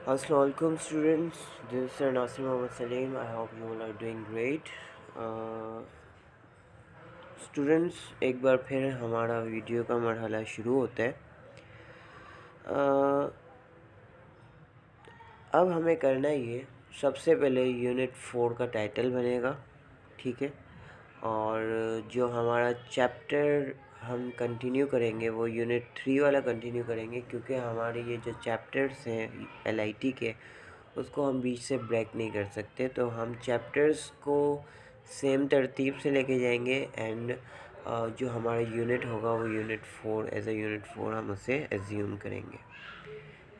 Assalamualaikum students, this is Sir Nasir Mohammad Salim. I hope you all are doing great. Students एक बार फिर हमारा video का मरहला शुरू होता है। अब हमें करना ये, सबसे पहले यूनिट 4 का टाइटल बनेगा, ठीक है। और जो हमारा चैप्टर हम कंटिन्यू करेंगे वो यूनिट 3 वाला कंटिन्यू करेंगे, क्योंकि हमारे ये जो चैप्टर्स हैं LIT के उसको हम बीच से ब्रेक नहीं कर सकते। तो हम चैप्टर्स को सेम तरतीब से लेके जाएंगे एंड जो हमारा यूनिट होगा वो यूनिट 4 एज ए यूनिट 4 हम उसे एज्यूम करेंगे।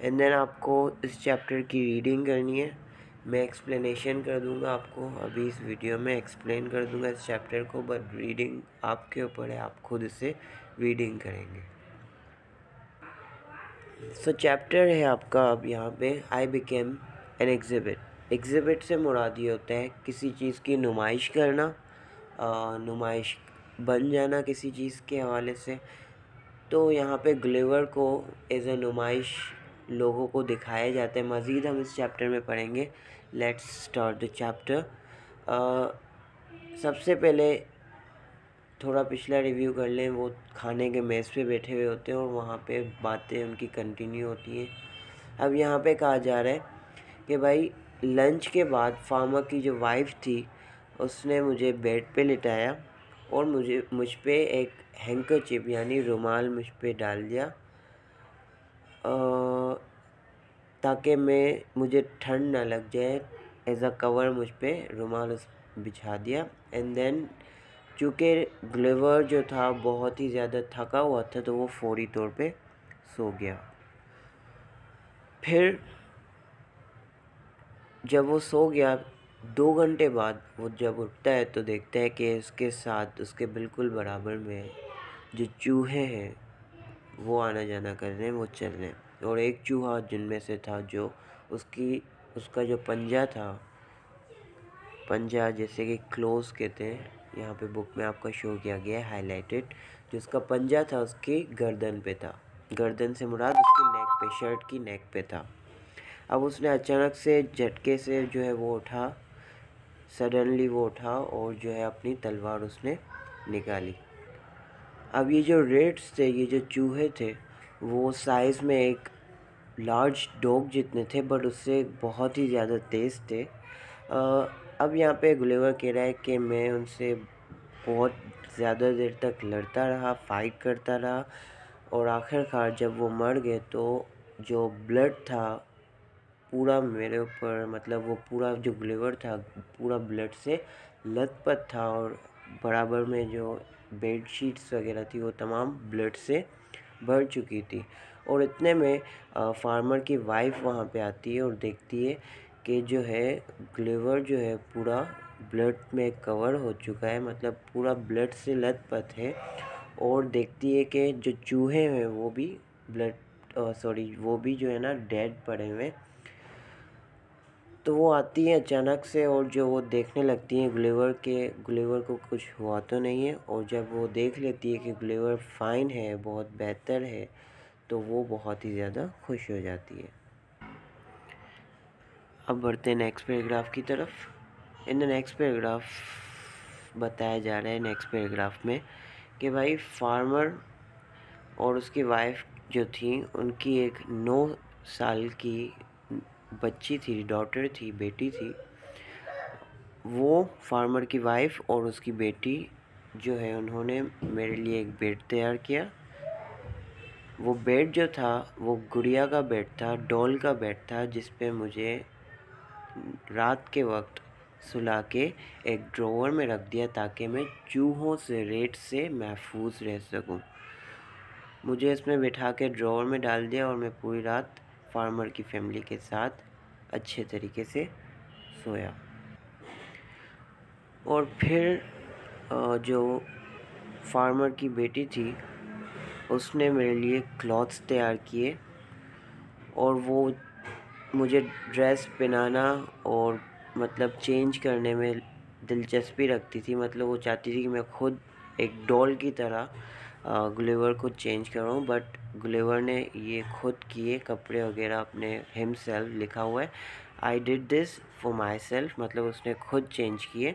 एंड देन आपको इस चैप्टर की रीडिंग करनी है। मैं एक्सप्लेनेशन कर दूंगा आपको, अभी इस वीडियो में एक्सप्लेन कर दूंगा इस चैप्टर को, बट रीडिंग आपके ऊपर है, आप खुद इसे रीडिंग करेंगे। सो चैप्टर है आपका अब यहाँ पे, I became an exhibit. Exhibit से मुराद ये होता है किसी चीज़ की नुमाइश करना, नुमाइश बन जाना किसी चीज़ के हवाले से। तो यहाँ पे ग्लिवर को एज ए नुमाइश लोगों को दिखाया जाता है। मज़ीद हम इस चैप्टर में पढ़ेंगे। Let's start the chapter. सबसे पहले थोड़ा पिछला रिव्यू कर लें। वो खाने के मेज़ पे बैठे हुए होते हैं और वहाँ पे बातें उनकी कंटिन्यू होती हैं। अब यहाँ पे कहा जा रहा है कि भाई लंच के बाद फार्मर की जो वाइफ थी उसने मुझे बेड पे लिटाया और मुझ पे एक हैंकरचिप यानी रुमाल मुझ पे डाल दिया, ताकि मुझे ठंड ना लग जाए। एज अ कवर मुझ पे रुमाल बिछा दिया। एंड देन चूँकि ग्लिवर जो था बहुत ही ज़्यादा थका हुआ था तो वो फौरी तौर पे सो गया। फिर जब वो सो गया 2 घंटे बाद वो जब उठता है तो देखता है कि इसके साथ उसके बिल्कुल बराबर में जो चूहे हैं वो आना जाना कर रहे हैं, वो चल रहे हैं। और एक चूहा जिनमें से था जो उसका जो पंजा था, पंजा जैसे कि क्लोज कहते हैं, यहाँ पे बुक में आपका शो किया गया है हाईलाइटेड, जो उसका पंजा था उसकी गर्दन पे था। गर्दन से मुराद उसकी नेक पे, शर्ट की नेक पे था। अब उसने अचानक से झटके से जो है वो उठा, सडनली वो उठा और जो है अपनी तलवार उसने निकाली। अब ये जो रेट्स थे, ये जो चूहे थे, वो साइज़ में एक लार्ज डॉग जितने थे, बट उससे बहुत ही ज़्यादा तेज़ थे। अब यहाँ पे गुलिवर कह रहा है कि मैं उनसे बहुत ज़्यादा देर तक लड़ता रहा, फाइट करता रहा, और आखिरकार जब वो मर गए तो जो ब्लड था पूरा मेरे ऊपर, मतलब वो पूरा जो ग्लिवर था पूरा ब्लड से लथपथ था, और बराबर में जो बेड शीट्स वगैरह थी वो तमाम ब्लड से भर चुकी थी। और इतने में फार्मर की वाइफ वहाँ पे आती है और देखती है कि जो है ग्लिवर जो है पूरा ब्लड में कवर हो चुका है, मतलब पूरा ब्लड से लथपथ है। और देखती है कि जो चूहे हैं वो भी वो भी जो है ना डेड पड़े हुए हैं। तो वो आती है अचानक से और जो वो देखने लगती है गुलिवर को कुछ हुआ तो नहीं है। और जब वो देख लेती है कि गुलिवर फ़ाइन है, बहुत बेहतर है, तो वो बहुत ही ज़्यादा खुश हो जाती है। अब बढ़ते हैं नेक्स्ट पैराग्राफ की तरफ। इन द नेक्स्ट पैराग्राफ बताया जा रहा है नेक्स्ट पैराग्राफ में कि भाई फार्मर और उसकी वाइफ जो थी उनकी एक 9 साल की बच्ची थी, डॉटर थी, बेटी थी। वो फार्मर की वाइफ और उसकी बेटी जो है उन्होंने मेरे लिए एक बेड तैयार किया। वो बेड जो था वो गुड़िया का बेड था, डॉल का बेड था, जिस पे मुझे रात के वक्त सुला के एक ड्रॉवर में रख दिया ताकि मैं चूहों से, रेत से महफूज रह सकूं। मुझे इसमें बिठा के ड्रॉवर में डाल दिया और मैं पूरी रात फार्मर की फैमिली के साथ अच्छे तरीके से सोया। और फिर जो फार्मर की बेटी थी उसने मेरे लिए क्लॉथ्स तैयार किए, और वो मुझे ड्रेस पहनाना और मतलब चेंज करने में दिलचस्पी रखती थी। मतलब वो चाहती थी कि मैं खुद एक डॉल की तरह गुलिवर को चेंज करूं, बट गुलेवर ने ये खुद किए कपड़े वगैरह अपने हिमसेल्फ लिखा हुआ है, I did this for my self, मतलब उसने खुद चेंज किए।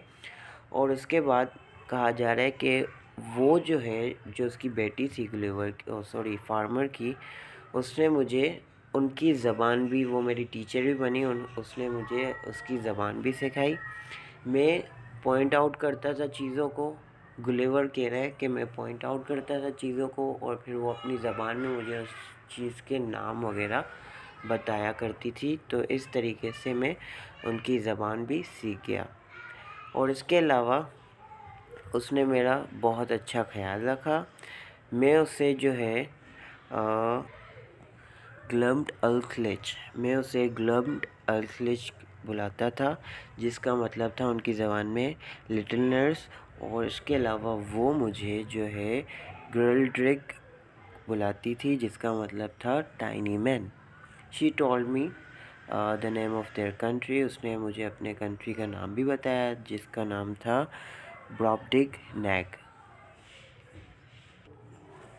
और उसके बाद कहा जा रहा है कि वो जो है, जो उसकी बेटी थी गुलेवर फार्मर की, उसने मुझे उनकी ज़बान भी, वो मेरी टीचर भी बनी, उसने मुझे उसकी ज़बान भी सिखाई। मैं पॉइंट आउट करता था चीज़ों को, गुलेवर कह रहा है कि मैं पॉइंट आउट करता था चीज़ों को, और फिर वो अपनी ज़बान में मुझे उस चीज़ के नाम वगैरह बताया करती थी। तो इस तरीके से मैं उनकी ज़बान भी सीख गया। और इसके अलावा उसने मेरा बहुत अच्छा ख्याल रखा। मैं उसे जो है ग्लम्ड अल्खलिच बुलाता था, जिसका मतलब था उनकी ज़बान में लिटिल नर्स। और इसके अलावा वो मुझे जो है ग्रिल्ड्रिग बुलाती थी, जिसका मतलब था tiny man. She told me the name of their country. उसने मुझे अपने कंट्री का नाम भी बताया, जिसका नाम था ब्रॉबडिग नैग।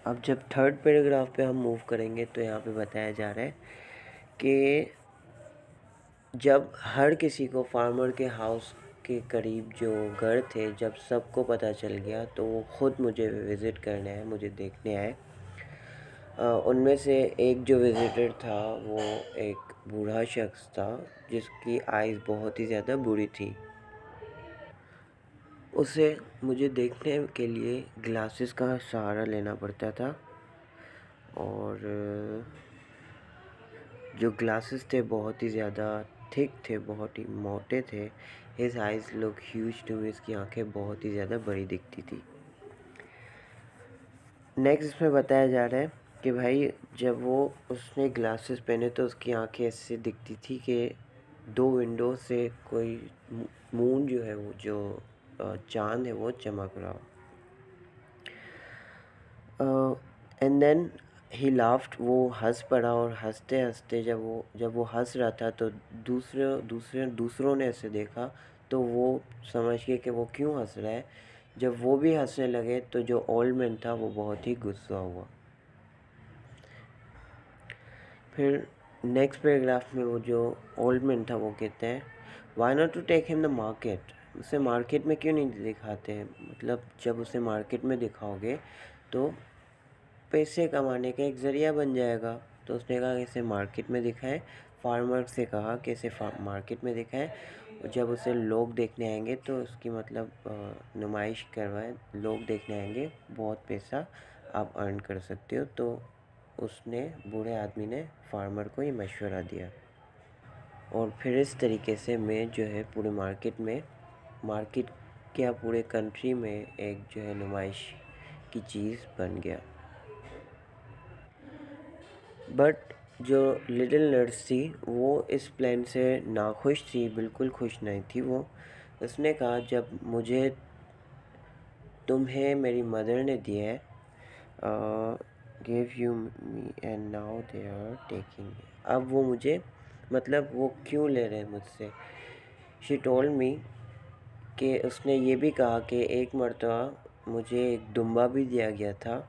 अब जब थर्ड पैराग्राफ पे हम मूव करेंगे तो यहाँ पे बताया जा रहा है कि जब हर किसी को फार्मर के हाउस के करीब जो घर थे, जब सबको पता चल गया, तो वो ख़ुद मुझे विज़िट करने आए, मुझे देखने आए। उनमें से एक जो विज़िटर था वो एक बूढ़ा शख्स था, जिसकी आइज़ बहुत ही ज़्यादा बुरी थी। उसे मुझे देखने के लिए ग्लासेस का सहारा लेना पड़ता था, और जो ग्लासेस थे बहुत ही ज़्यादा थिक थे, बहुत ही मोटे थे। His eyes look huge to me, इसकी आंखें बहुत ही ज़्यादा बड़ी दिखती थी। नेक्स्ट इसमें बताया जा रहा है कि भाई जब वो उसने ग्लासेस पहने तो उसकी आंखें ऐसे दिखती थी कि दो विंडो से कोई मून जो है, वो जो चांद है, वो चमक रहा हो। एंड देन ही लाफ्ड, वो हंस पड़ा, और हंसते हंसते जब वो हंस रहा था तो दूसरों ने ऐसे देखा, तो वो समझ गए कि वो क्यों हंस रहा है। जब वो भी हंसने लगे तो जो ओल्ड मैन था वो बहुत ही गुस्सा हुआ। फिर नेक्स्ट पैराग्राफ में वो जो ओल्ड मैन था वो कहते हैं, why not to take him the market, उसे मार्केट में क्यों नहीं दिखाते हैं, मतलब जब उसे मार्केट में दिखाओगे तो पैसे कमाने का एक ज़रिया बन जाएगा। तो उसने कहा कि इसे मार्केट में दिखाएं। फार्मर से कहा कि इसे मार्केट में दिखाएं, और जब उसे लोग देखने आएंगे तो उसकी मतलब नुमाइश करवाएं, लोग देखने आएंगे, बहुत पैसा आप अर्न कर सकते हो। तो उसने, बूढ़े आदमी ने फार्मर को ये मशवरा दिया। और फिर इस तरीके से मैं जो है पूरे मार्केट क्या पूरे कंट्री में एक जो है नुमाइश की चीज़ बन गया। बट जो लिटिल नर्स थी वो इस प्लान से नाखुश थी, बिल्कुल खुश नहीं थी वो। उसने कहा, जब मुझे तुम्हें मेरी मदर ने दिया है, give you me and now they are taking, अब वो मुझे, मतलब वो क्यों ले रहे हैं मुझसे। शी टोल्ड मी, कि उसने ये भी कहा कि एक मर्तबा मुझे एक दुम्बा भी दिया गया था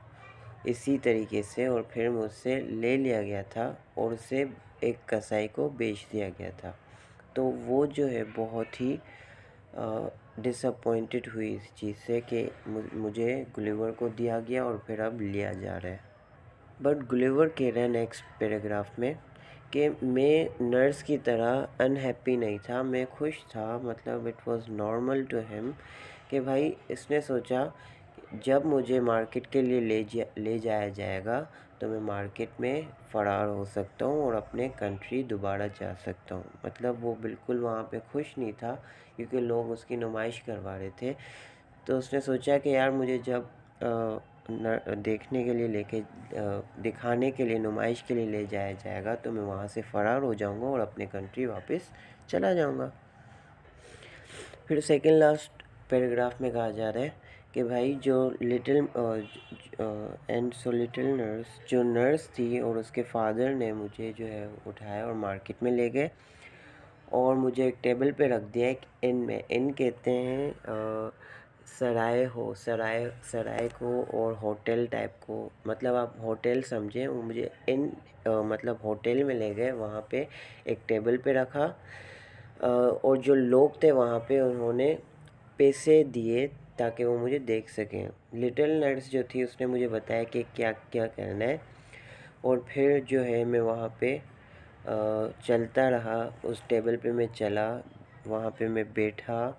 इसी तरीके से, और फिर मुझसे ले लिया गया था और उसे एक कसाई को बेच दिया गया था। तो वो जो है बहुत ही डिसअपॉइंटेड हुई इस चीज़ से कि मुझे गुलिवर को दिया गया और फिर अब लिया जा रहा है। बट गुलिवर कह रहे हैं नेक्स्ट पैराग्राफ में कि मैं नर्स की तरह अनहैप्पी नहीं था, मैं खुश था, मतलब it was normal to him, कि भाई इसने सोचा जब मुझे मार्केट के लिए ले जाया जाएगा तो मैं मार्केट में फ़रार हो सकता हूँ और अपने कंट्री दोबारा जा सकता हूँ। मतलब वो बिल्कुल वहाँ पे खुश नहीं था, क्योंकि लोग उसकी नुमाइश करवा रहे थे। तो उसने सोचा कि यार मुझे जब देखने के लिए दिखाने के लिए, नुमाइश के लिए ले जाया जाएगा तो मैं वहाँ से फ़रार हो जाऊँगा और अपने कंट्री वापस चला जाऊँगा। फिर सेकंड लास्ट पैराग्राफ में कहा जा रहा है कि भाई जो लिटिल नर्स, जो नर्स थी, और उसके फादर ने मुझे जो है उठाया और मार्केट में ले गए और मुझे एक टेबल पे रख दिया। एक इन में, इन कहते हैं सराय हो, सराय सराय को और होटल टाइप को, मतलब आप होटल समझें। वो मुझे मतलब होटल में ले गए, वहाँ पे एक टेबल पे रखा, और जो लोग थे वहाँ पे उन्होंने पैसे दिए ताकि वो मुझे देख सकें। लिटिल नर्स जो थी उसने मुझे बताया कि क्या क्या करना है, और फिर जो है मैं वहाँ पे चलता रहा, उस टेबल पे मैं चला, वहाँ पे मैं बैठा,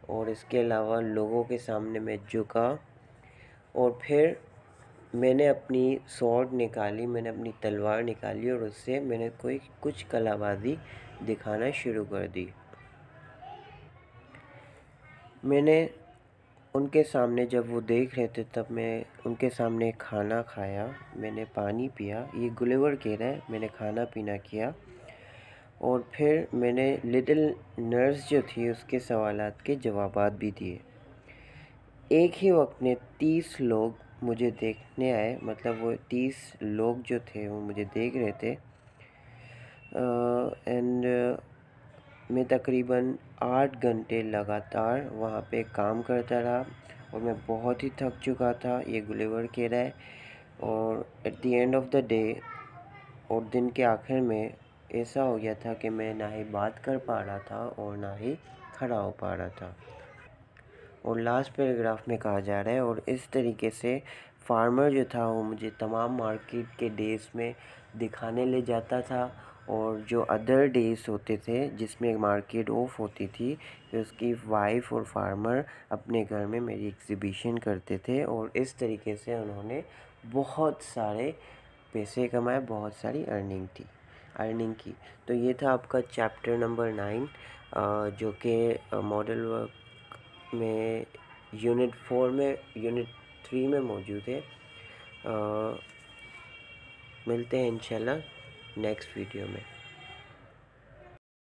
और इसके अलावा लोगों के सामने मैं झुका, और फिर मैंने अपनी स्वॉर्ड निकाली, मैंने अपनी तलवार निकाली, और उससे मैंने कुछ कलाबाजी दिखाना शुरू कर दी। मैंने उनके सामने, जब वो देख रहे थे, तब मैं उनके सामने खाना खाया, मैंने पानी पिया। ये गुलिवर कह रहा है, मैंने खाना पीना किया, और फिर मैंने लिटिल नर्स जो थी उसके सवालात के जवाबात भी दिए। एक ही वक्त में 30 लोग मुझे देखने आए, मतलब वो 30 लोग जो थे वो मुझे देख रहे थे। एंड मैं तकरीबन 8 घंटे लगातार वहाँ पे काम करता रहा, और मैं बहुत ही थक चुका था, ये गुलिवर कह रहा है। और at the end of the day, और दिन के आखिर में, ऐसा हो गया था कि मैं ना ही बात कर पा रहा था और ना ही खड़ा हो पा रहा था। और लास्ट पैराग्राफ में कहा जा रहा है, और इस तरीके से फार्मर जो था वो मुझे तमाम मार्केट के डेज़ में दिखाने ले जाता था, और जो अदर डेज़ होते थे जिसमें मार्केट ऑफ होती थी, फिर उसकी वाइफ और फार्मर अपने घर में मेरी एग्ज़िबिशन करते थे, और इस तरीके से उन्होंने बहुत सारे पैसे कमाए, बहुत सारी अर्निंग की। तो ये था आपका चैप्टर नंबर 9, जो कि मॉडल वर्क में यूनिट 4 में, यूनिट 3 में मौजूद है। मिलते हैं इंशाल्लाह नेक्स्ट वीडियो में।